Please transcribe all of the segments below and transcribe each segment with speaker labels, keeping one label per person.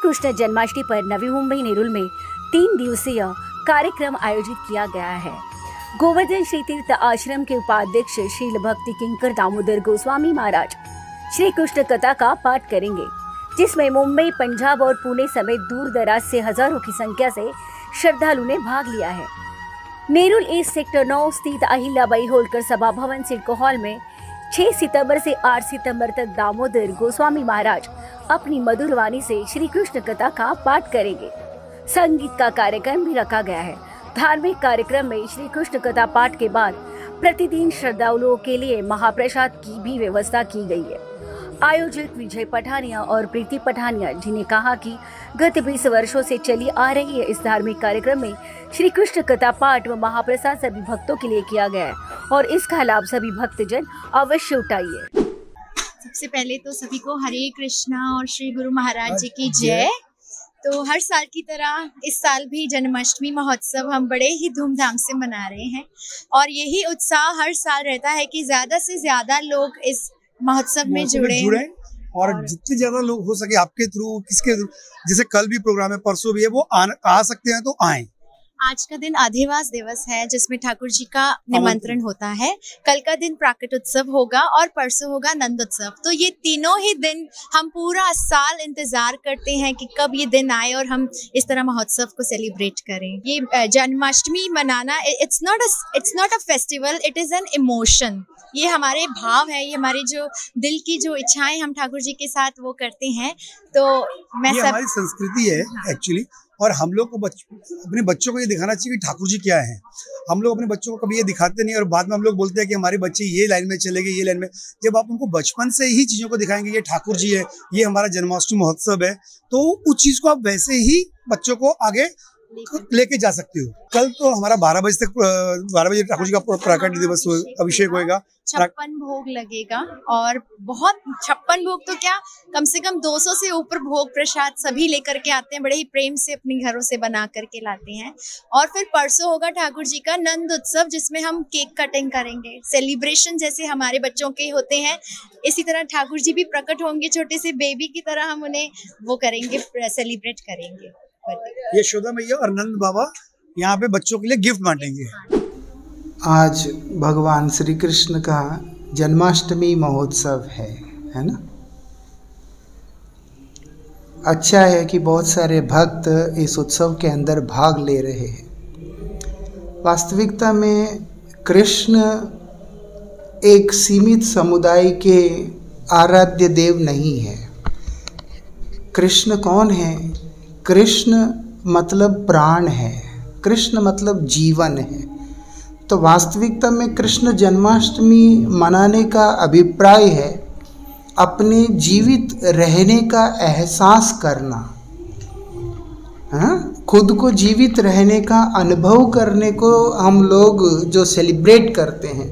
Speaker 1: कृष्ण जन्माष्टमी पर नवी मुंबई नेरुल में 3 दिवसीय कार्यक्रम आयोजित किया गया है। गोवर्धन श्री तीर्थ आश्रम के उपाध्यक्ष श्री भक्ति किंकर दामोदर गोस्वामी महाराज श्री कृष्ण कथा का पाठ करेंगे, जिसमें मुंबई, पंजाब और पुणे समेत दूर दराज से हजारों की संख्या से श्रद्धालु ने भाग लिया है। नेरुल ईस्ट सेक्टर 9 स्थित अहिल्याबाई होलकर सभा भवन सिडको हॉल में 6 सितंबर से 8 सितंबर तक दामोदर गोस्वामी महाराज अपनी मधुर वाणी से श्री कृष्ण कथा का पाठ करेंगे। संगीत का कार्यक्रम भी रखा गया है। धार्मिक कार्यक्रम में श्री कृष्ण कथा पाठ के बाद प्रतिदिन श्रद्धालुओं के लिए महाप्रसाद की भी व्यवस्था की गई है। आयोजक विजय पठानिया और प्रीति पठानिया जी ने कहा कि गत 20 वर्षों से चली आ रही है इस धार्मिक कार्यक्रम में श्री कृष्ण कथा पाठ व महाप्रसाद सभी भक्तों के लिए किया गया है और इसका लाभ सभी भक्तजन अवश्य उठाइए।
Speaker 2: सबसे पहले तो सभी को हरे कृष्णा और श्री गुरु महाराज जी की जय। तो हर साल की तरह इस साल भी जन्माष्टमी महोत्सव हम बड़े ही धूमधाम से मना रहे हैं और यही उत्साह हर साल रहता है कि ज्यादा से ज्यादा लोग इस महोत्सव में जुड़े
Speaker 3: और जितने ज्यादा लोग हो सके आपके थ्रू, किसके थ्रू, जैसे कल भी प्रोग्राम है, परसों भी है, वो आ सकते हैं तो आए।
Speaker 2: आज का दिन अधिवास दिवस है जिसमें ठाकुर जी का निमंत्रण होता है। कल का दिन प्राकट उत्सव होगा और परसों होगा नंद उत्सव। तो ये तीनों ही दिन हम पूरा साल इंतजार करते हैं कि कब ये दिन आए और हम इस तरह महोत्सव को सेलिब्रेट करें। ये जन्माष्टमी मनाना it's not a festival, it is an emotion. ये हमारे भाव है, ये हमारी जो दिल की जो इच्छाएं हम ठाकुर जी के साथ वो करते हैं। तो
Speaker 3: ये हमारी संस्कृति है एक्चुअली, और हम लोग को अपने बच्चों को ये दिखाना चाहिए कि ठाकुर जी क्या है। हम लोग अपने बच्चों को कभी ये दिखाते नहीं और बाद में हम लोग बोलते हैं कि हमारे बच्चे ये लाइन में चले गए, ये लाइन में। जब आप उनको बचपन से ही चीजों को दिखाएंगे, ये ठाकुर जी है, ये हमारा जन्माष्टमी महोत्सव है, तो उस चीज को आप वैसे ही बच्चों को आगे लेके जा सकते हो। कल तो हमारा 12 बजे ठाकुर जी का प्राकट दिवस अभिषेक होगा।
Speaker 2: 56 भोग लगेगा और बहुत 56 भोग तो क्या, कम से कम 200 से ऊपर भोग प्रसाद सभी लेकर के आते हैं, बड़े ही प्रेम से अपने घरों से बना करके लाते हैं। और फिर परसों होगा ठाकुर जी का नंद उत्सव, जिसमें हम केक कटिंग करेंगे। सेलिब्रेशन जैसे हमारे बच्चों के होते हैं, इसी तरह ठाकुर जी भी प्रकट होंगे, छोटे से बेबी की तरह हम उन्हें वो करेंगे, सेलिब्रेट करेंगे।
Speaker 3: यशोदा मैया और नंद बाबा यहाँ पे बच्चों के लिए गिफ्ट बांटेंगे।
Speaker 4: आज भगवान श्री कृष्ण का जन्माष्टमी महोत्सव है ना। अच्छा है कि बहुत सारे भक्त इस उत्सव के अंदर भाग ले रहे हैं। वास्तविकता में कृष्ण एक सीमित समुदाय के आराध्य देव नहीं है। कृष्ण कौन है? कृष्ण मतलब प्राण है, कृष्ण मतलब जीवन है। तो वास्तविकता में कृष्ण जन्माष्टमी मनाने का अभिप्राय है अपने जीवित रहने का एहसास करना, हाँ, खुद को जीवित रहने का अनुभव करने को हम लोग जो सेलिब्रेट करते हैं।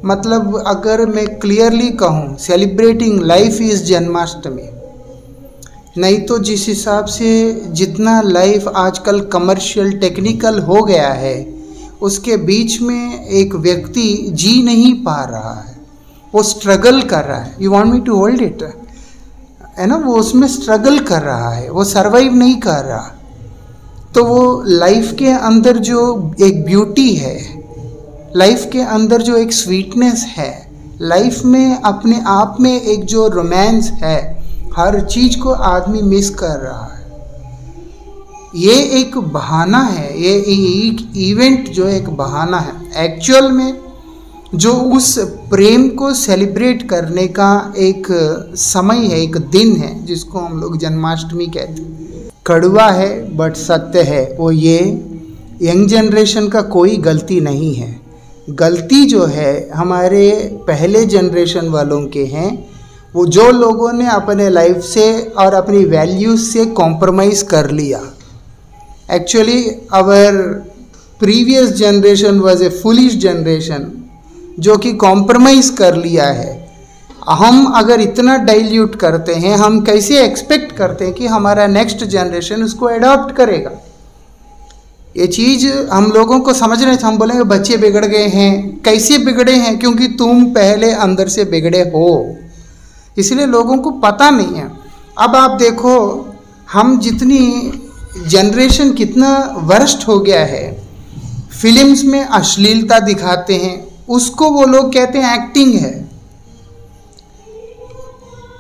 Speaker 4: मतलब अगर मैं क्लियरली कहूँ, सेलिब्रेटिंग लाइफ इज़ जन्माष्टमी। नहीं तो जिस हिसाब से जितना लाइफ आजकल कमर्शियल टेक्निकल हो गया है, उसके बीच में एक व्यक्ति जी नहीं पा रहा है, वो स्ट्रगल कर रहा है। You want me to hold it, है ना, वो उसमें स्ट्रगल कर रहा है, वो सरवाइव नहीं कर रहा। तो वो लाइफ के अंदर जो एक ब्यूटी है, लाइफ के अंदर जो एक स्वीटनेस है, लाइफ में अपने आप में एक जो रोमांस है, हर चीज़ को आदमी मिस कर रहा है। ये एक बहाना है, ये एक इवेंट जो एक बहाना है। एक्चुअल में जो उस प्रेम को सेलिब्रेट करने का एक समय है, एक दिन है, जिसको हम लोग जन्माष्टमी कहते हैं। कड़वा है बट सत्य है। वो ये यंग जनरेशन का कोई गलती नहीं है। गलती जो है हमारे पहले जनरेशन वालों के हैं, वो जो लोगों ने अपने लाइफ से और अपनी वैल्यूज से कॉम्प्रोमाइज़ कर लिया। Actually our previous generation was a foolish generation जो कि कॉम्प्रोमाइज़ कर लिया है। हम अगर इतना डाइल्यूट करते हैं, हम कैसे एक्सपेक्ट करते हैं कि हमारा नेक्स्ट जनरेशन उसको अडॉप्ट करेगा? ये चीज़ हम लोगों को समझना चाहिए। हम बोलेंगे बच्चे बिगड़ गए हैं, कैसे बिगड़े हैं? क्योंकि तुम पहले अंदर से बिगड़े हो, इसलिए लोगों को पता नहीं है। अब आप देखो, हम जितनी जनरेशन कितना वर्स्ट हो गया है, फिल्म्स में अश्लीलता दिखाते हैं, उसको वो लोग कहते हैं एक्टिंग है।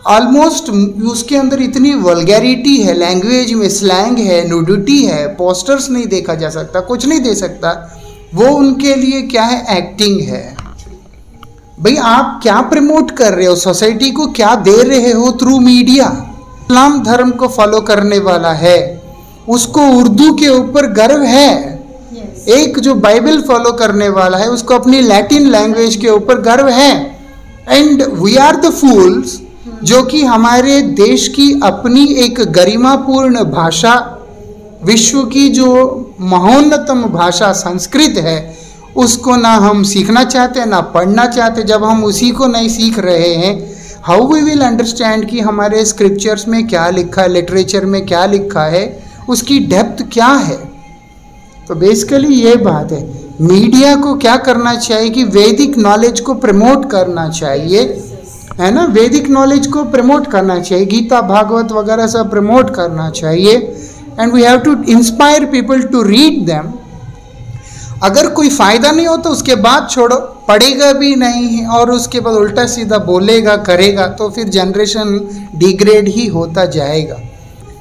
Speaker 4: ऑलमोस्ट उसके अंदर इतनी वल्गैरिटी है, लैंग्वेज में स्लैंग है, नुडिटी है, पोस्टर्स नहीं देखा जा सकता, कुछ नहीं दे सकता, वो उनके लिए क्या है, एक्टिंग है। भाई आप क्या प्रमोट कर रहे हो, सोसाइटी को क्या दे रहे हो थ्रू मीडिया? इस्लाम धर्म को फॉलो करने वाला है, उसको उर्दू के ऊपर गर्व है। एक जो बाइबल फॉलो करने वाला है, उसको अपनी लैटिन लैंग्वेज के ऊपर गर्व है। And we are the fools जो कि हमारे देश की अपनी एक गरिमापूर्ण भाषा, विश्व की जो महोन्नतम भाषा संस्कृत है, उसको ना हम सीखना चाहते ना पढ़ना चाहते। जब हम उसी को नहीं सीख रहे हैं, हाउ वी विल अंडरस्टैंड कि हमारे स्क्रिप्चर्स में क्या लिखा है, लिटरेचर में क्या लिखा है, उसकी डेप्थ क्या है। तो बेसिकली ये बात है, मीडिया को क्या करना चाहिए कि वैदिक नॉलेज को प्रमोट करना चाहिए, है ना, वैदिक नॉलेज को प्रमोट करना चाहिए, गीता भागवत वगैरह सब प्रमोट करना चाहिए। And we have to inspire people to read them. अगर कोई फ़ायदा नहीं हो तो उसके बाद छोड़ो, पढ़ेगा भी नहीं और उसके बाद उल्टा सीधा बोलेगा करेगा, तो फिर जनरेशन डिग्रेड ही होता जाएगा।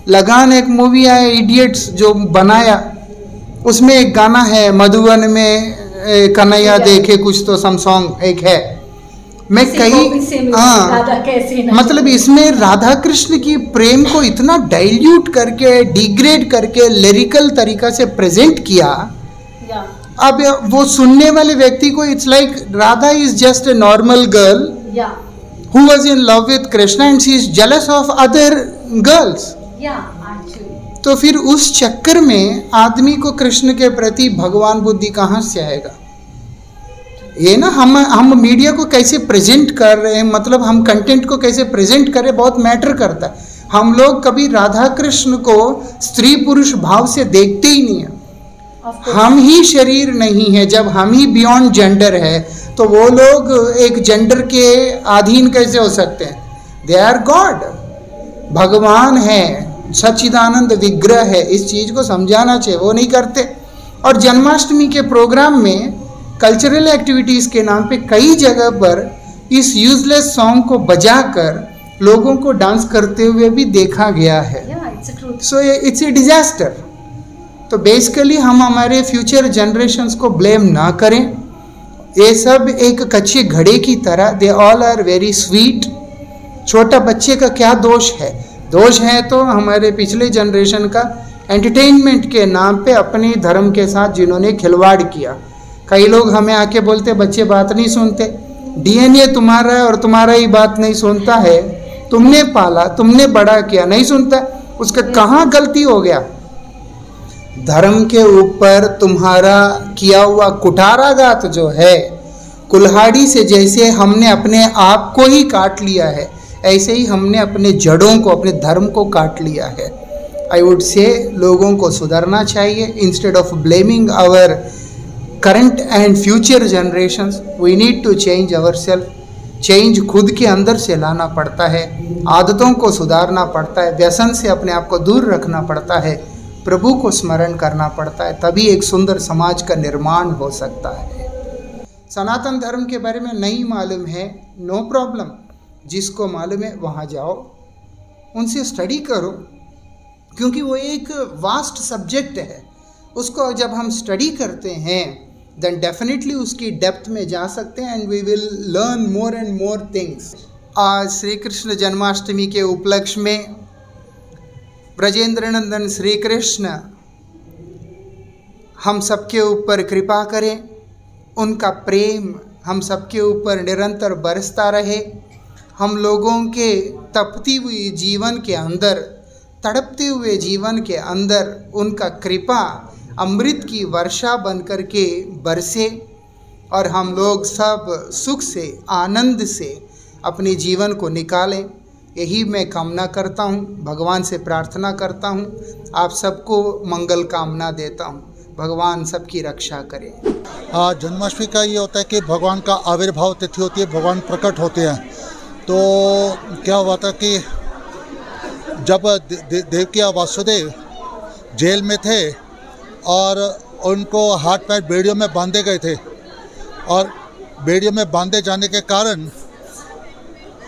Speaker 4: लगान एक मूवी आया इडियट्स जो बनाया, उसमें एक गाना है, मधुबन में कन्हैया देखे कुछ तो सम सॉन्ग एक है। मैं कई मतलब इसमें राधा कृष्ण की प्रेम को इतना डाइल्यूट करके, डिग्रेड करके, लिरिकल तरीका से प्रेजेंट किया। अब वो सुनने वाले व्यक्ति को it's like Radha is just a normal girl who was in love with Krishna and she is jealous of other girls. तो फिर उस चक्कर में आदमी को कृष्ण के प्रति भगवान बुद्धि कहाँ से आएगा? ये ना हम मीडिया को कैसे प्रेजेंट कर रहे हैं, मतलब हम कंटेंट को कैसे प्रेजेंट कर रहे हैं, बहुत मैटर करता है। हम लोग कभी राधा कृष्ण को स्त्री पुरुष भाव से देखते ही नहीं है। हम ही शरीर नहीं है, जब हम ही बियॉन्ड जेंडर है तो वो लोग एक जेंडर के अधीन कैसे हो सकते हैं? दे आर गॉड, भगवान है, सच्चिदानंद विग्रह है। इस चीज को समझाना चाहिए, वो नहीं करते। और जन्माष्टमी के प्रोग्राम में कल्चरल एक्टिविटीज के नाम पे कई जगह पर इस यूजलेस सॉन्ग को बजाकर लोगों को डांस करते हुए भी देखा गया है। So it's a disaster. तो बेसिकली हम हमारे फ्यूचर जनरेशन्स को ब्लेम ना करें। ये सब एक कच्चे घड़े की तरह, they all are very sweet. छोटा बच्चे का क्या दोष है? दोष है तो हमारे पिछले जनरेशन का एंटरटेनमेंट के नाम पे अपने धर्म के साथ जिन्होंने खिलवाड़ किया। कई लोग हमें आके बोलते बच्चे बात नहीं सुनते, डीएनए तुम्हारा है और तुम्हारा ही बात नहीं सुनता है, तुमने पाला, तुमने बड़ा किया, नहीं सुनता, उसका कहाँ गलती हो गया? धर्म के ऊपर तुम्हारा किया हुआ कुठाराघात जो है, कुल्हाड़ी से जैसे हमने अपने आप को ही काट लिया है, ऐसे ही हमने अपने जड़ों को, अपने धर्म को काट लिया है। आई वुड से लोगों को सुधरना चाहिए। Instead of blaming our current and future generations, we need to change our self. Change खुद के अंदर से लाना पड़ता है, आदतों को सुधारना पड़ता है, व्यसन से अपने आप को दूर रखना पड़ता है, प्रभु को स्मरण करना पड़ता है, तभी एक सुंदर समाज का निर्माण हो सकता है। सनातन धर्म के बारे में नहीं मालूम है, नो प्रॉब्लम। जिसको मालूम है वहाँ जाओ, उनसे स्टडी करो, क्योंकि वो एक वास्ट सब्जेक्ट है। उसको जब हम स्टडी करते हैं देन डेफिनेटली उसकी डेप्थ में जा सकते हैं and we will learn more and more things. आज श्री कृष्ण जन्माष्टमी के उपलक्ष्य में ब्रजेंद्र नंदन श्री कृष्ण हम सबके ऊपर कृपा करें, उनका प्रेम हम सबके ऊपर निरंतर बरसता रहे। हम लोगों के तपती हुई जीवन के अंदर, तड़पते हुए जीवन के अंदर उनका कृपा अमृत की वर्षा बनकर के बरसे और हम लोग सब सुख से, आनंद से अपने जीवन को निकालें। यही मैं कामना करता हूँ, भगवान से प्रार्थना करता हूँ, आप सबको मंगल कामना देता हूँ। भगवान सबकी रक्षा करें।
Speaker 5: जन्माष्टमी का ये होता है कि भगवान का आविर्भाव तिथि होती है, भगवान प्रकट होते हैं। तो क्या हुआ था कि जब देवकी और वासुदेव जेल में थे और उनको हाथ पैर बेड़ियों में बांधे गए थे और बेड़ियों में बांधे जाने के कारण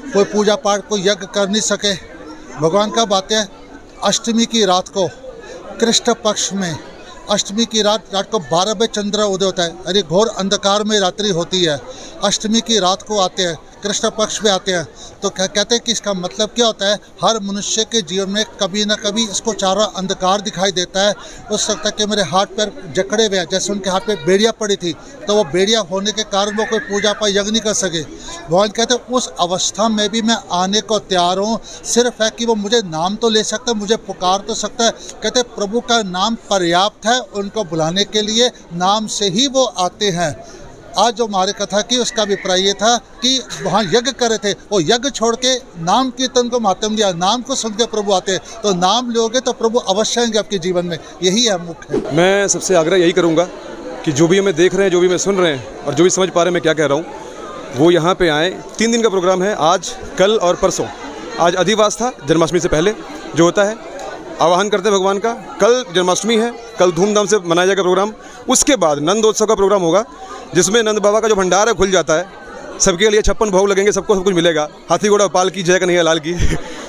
Speaker 5: कोई पूजा पाठ को यज्ञ कर नहीं सके। भगवान कब आते हैं? अष्टमी की रात को, कृष्ण पक्ष में अष्टमी की रात को 12 बजे चंद्र उदय होता है, अरे घोर अंधकार में रात्रि होती है। अष्टमी की रात को आते हैं, कृष्ण पक्ष में आते हैं। तो कहते हैं कि इसका मतलब क्या होता है? हर मनुष्य के जीवन में कभी ना कभी इसको चारा अंधकार दिखाई देता है। हो सकता है कि मेरे हाथ पैर जकड़े हुए हैं, जैसे उनके हाथ पे बेड़ियाँ पड़ी थी, तो वो बेड़ियाँ होने के कारण वो कोई पूजा पाठ यज्ञ नहीं कर सके। भगवान कहते हैं उस अवस्था में भी मैं आने को तैयार हूँ, सिर्फ है कि वो मुझे नाम तो ले सकता है, मुझे पुकार तो सकता है। कहते प्रभु का नाम पर्याप्त है उनको बुलाने के लिए, नाम से ही वो आते हैं। आज जो हमारे कथा की उसका अभिप्राय ये था कि वहाँ यज्ञ कर रहे थे, वो यज्ञ छोड़ के नाम कीर्तन को माध्यम दिया, नाम को सुन के प्रभु आते। तो नाम लोगे तो प्रभु अवश्य आएंगे आपके जीवन में, यही है मुख्य।
Speaker 6: मैं सबसे आग्रह यही करूँगा कि जो भी हमें देख रहे हैं, जो भी हमें सुन रहे हैं और जो भी समझ पा रहे हैं मैं क्या कह रहा हूँ, वो यहाँ पे आएँ। 3 दिन का प्रोग्राम है, आज, कल और परसों। आज अधिवास था, जन्माष्टमी से पहले जो होता है, आवाहन करते हैं भगवान का। कल जन्माष्टमी है, कल धूमधाम से मनाया जाएगा प्रोग्राम। उसके बाद नंदोत्सव का प्रोग्राम होगा, जिसमें नंद बाबा का जो भंडार है खुल जाता है, सबके लिए 56 भोग लगेंगे, सबको सब कुछ मिलेगा। हाथी घोड़ा पाल की जय कन्हैया लाल की।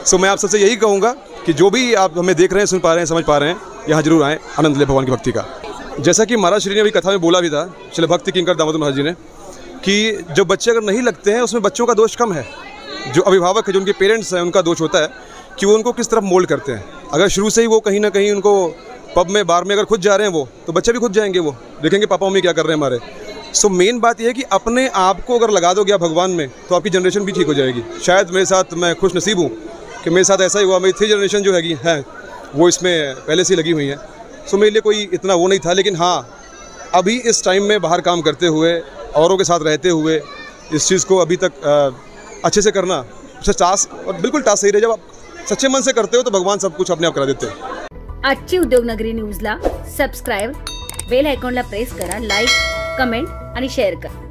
Speaker 6: सो मैं आप सबसे यही कहूँगा कि जो भी आप हमें देख रहे हैं, सुन पा रहे हैं, समझ पा रहे हैं, यहाँ जरूर आएँ, आनंद ले भगवान की भक्ति का। जैसा कि महाराज श्री ने अभी कथा में बोला भी था, श्री भक्ति किंकर दामोदर महाराज जी ने, कि जो बच्चे अगर नहीं लगते हैं उसमें बच्चों का दोष कम है। जो अभिभावक है, जो उनके पेरेंट्स हैं, उनका दोष होता है कि वो उनको किस तरफ मोल्ड करते हैं। अगर शुरू से ही वो कहीं ना कहीं उनको पब में, बार में अगर खुद जा रहे हैं वो, तो बच्चे भी खुद जाएंगे, वो देखेंगे पापा मम्मी क्या कर रहे हैं हमारे। सो मेन बात यह है कि अपने आप को अगर लगा दोगे भगवान में, तो आपकी जनरेशन भी ठीक हो जाएगी। शायद मेरे साथ, मैं खुश नसीब हूँ कि मेरे साथ ऐसा ही हुआ। मेरी 3 जनरेशन जो है वो इसमें पहले से ही लगी हुई हैं। सो मेरे लिए कोई इतना वो नहीं था, लेकिन हाँ, अभी इस टाइम में बाहर काम करते हुए, औरों के साथ रहते हुए, इस चीज़ को अभी तक अच्छे से करना टास्क, और बिल्कुल टास्क सही रहे। जब आप सच्चे मन से करते हो तो भगवान सब कुछ अपने आप करा देते हैं।
Speaker 1: आजची उद्योगनगरी न्यूजला सबस्क्राईब, बेल आयकॉनला प्रेस करा, लाईक, कमेंट आणि शेअर करा।